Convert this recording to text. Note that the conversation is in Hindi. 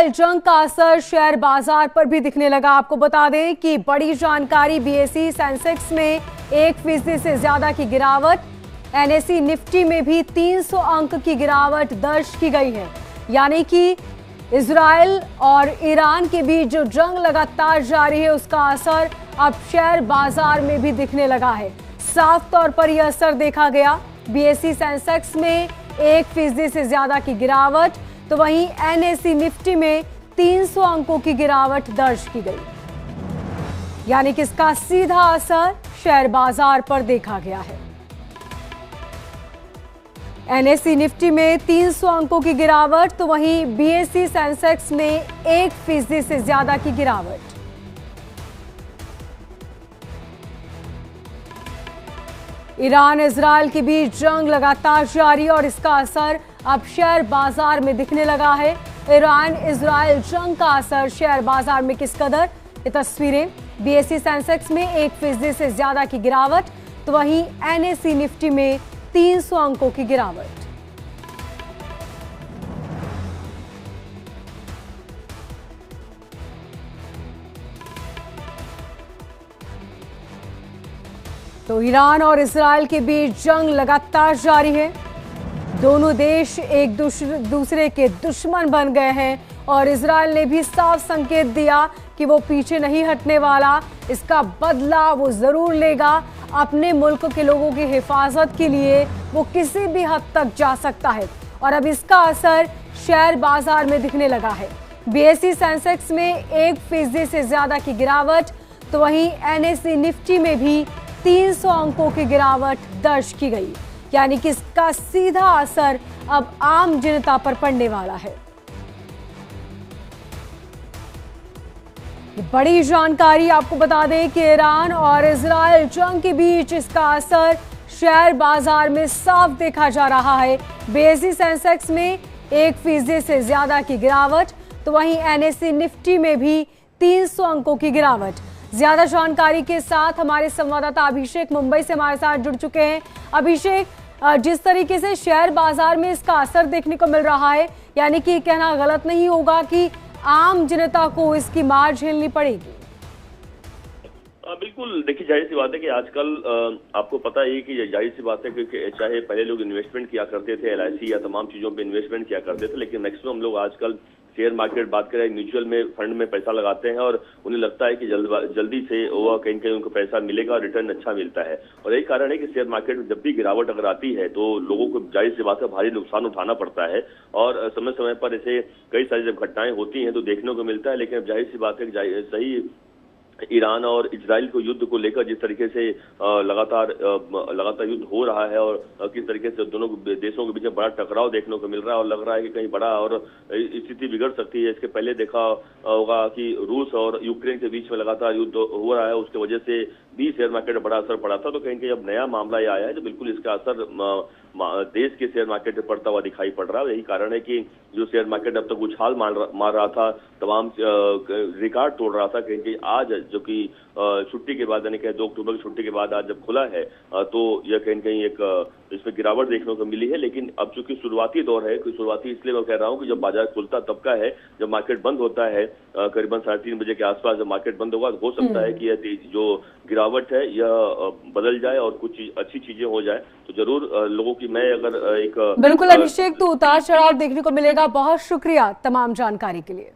इजराइल जंग का असर शेयर बाजार पर भी दिखने लगा। आपको बता दें कि बड़ी जानकारी, बीएसई सेंसेक्स में 1% से ज्यादा की गिरावट, एनएसई निफ्टी में भी 300 अंक की गिरावट दर्ज की गई है। यानी कि इजराइल और ईरान के बीच जो जंग लगातार जारी है उसका असर अब शेयर बाजार में भी दिखने लगा है। साफ तौर पर यह असर देखा गया। बीएसई सेंसेक्स में 1% से ज्यादा की गिरावट, तो वहीं एनएसई निफ्टी में 300 अंकों की गिरावट दर्ज की गई। यानी कि इसका सीधा असर शेयर बाजार पर देखा गया है। एनएसई निफ्टी में 300 अंकों की गिरावट, तो वहीं बीएसई सेंसेक्स में 1% से ज्यादा की गिरावट। ईरान इजराइल के बीच जंग लगातार जारी और इसका असर अब शेयर बाजार में दिखने लगा है। ईरान इजराइल जंग का असर शेयर बाजार में किस कदर, ये तस्वीरें। बीएसई सेंसेक्स में 1% से ज्यादा की गिरावट, तो वहीं एनएसई निफ्टी में 300 अंकों की गिरावट। तो ईरान और इजराइल के बीच जंग लगातार जारी है। दोनों देश एक दूसरे के दुश्मन बन गए हैं और इजराइल ने भी साफ संकेत दिया कि वो पीछे नहीं हटने वाला। इसका बदला वो जरूर लेगा। अपने मुल्क के लोगों की हिफाजत के लिए वो किसी भी हद तक जा सकता है और अब इसका असर शेयर बाजार में दिखने लगा है। बीएसई सेंसेक्स में 1% से ज्यादा की गिरावट, तो वहीं एनएसई निफ्टी में भी 300 अंकों की गिरावट दर्ज की गई। यानी कि इसका सीधा असर अब आम जनता पर पड़ने वाला है। बड़ी जानकारी, आपको बता दें कि ईरान और इजराइल जंग के बीच इसका असर शेयर बाजार में साफ देखा जा रहा है। बीएसई सेंसेक्स में 1% से ज्यादा की गिरावट, तो वहीं एनएसई निफ्टी में भी 300 अंकों की गिरावट। ज्यादा जानकारी के साथ हमारे संवाददाता अभिषेक मुंबई से हमारे साथ जुड़ चुके हैं। अभिषेक, जिस तरीके से शेयर बाजार में इसका असर देखने को मिल रहा है, यानी कि कहना गलत नहीं होगा कि आम जनता को इसकी मार झेलनी पड़ेगी। बिल्कुल, देखिए जाहिर सी बात है कि आजकल आपको पता ही है कि जाहिर सी बात है कि चाहे पहले लोग इन्वेस्टमेंट किया करते थे, एलआईसी या तमाम चीजों पे इन्वेस्टमेंट किया करते थे, लेकिन मैक्सिमम लोग आजकल शेयर मार्केट बात करें म्यूचुअल में फंड में पैसा लगाते हैं और उन्हें लगता है कि जल्दी से वो कहीं कहीं उनको पैसा मिलेगा और रिटर्न अच्छा मिलता है। और यही कारण है कि शेयर मार्केट में जब भी गिरावट अगर आती है तो लोगों को जाहिर सी बात है भारी नुकसान उठाना पड़ता है और समय समय पर ऐसे कई सारी जब घटनाएं होती हैं तो देखने को मिलता है। लेकिन अब जाहिर सी बात है सही ईरान और इजराइल को युद्ध को लेकर जिस तरीके से लगातार युद्ध हो रहा है और किस तरीके से दोनों देशों के बीच में बड़ा टकराव देखने को मिल रहा है और लग रहा है कि कहीं बड़ा और स्थिति बिगड़ सकती है। इसके पहले देखा होगा कि रूस और यूक्रेन के बीच में लगातार युद्ध हो रहा है, उसकी वजह से भी शेयर मार्केट में बड़ा असर पड़ा था। तो कहीं कहीं अब नया मामला ये आया है तो बिल्कुल इसका असर देश के शेयर मार्केट में पड़ता हुआ दिखाई पड़ रहा है। यही कारण है कि जो शेयर मार्केट अब तक उछाल मार रहा था, तमाम रिकॉर्ड तोड़ रहा था, कहीं कहीं आज जो कि छुट्टी के बाद यानी कि 2 अक्टूबर की छुट्टी के बाद आज जब खुला है तो यह कहीं कहीं एक इसमें गिरावट देखने को मिली है। लेकिन अब चूंकि शुरुआती दौर है, शुरुआती इसलिए मैं कह रहा हूं कि जब बाजार खुलता तब का है, जब मार्केट बंद होता है करीबन 3:30 बजे के आसपास जब मार्केट बंद होगा तो हो सकता है कि यह जो गिरावट है यह बदल जाए और कुछ अच्छी चीजें हो जाए। तो जरूर लोगों की मैं अगर एक बिल्कुल अभिषेक, तो उतार चढ़ाव देखने को मिलेगा। बहुत शुक्रिया तमाम जानकारी के लिए।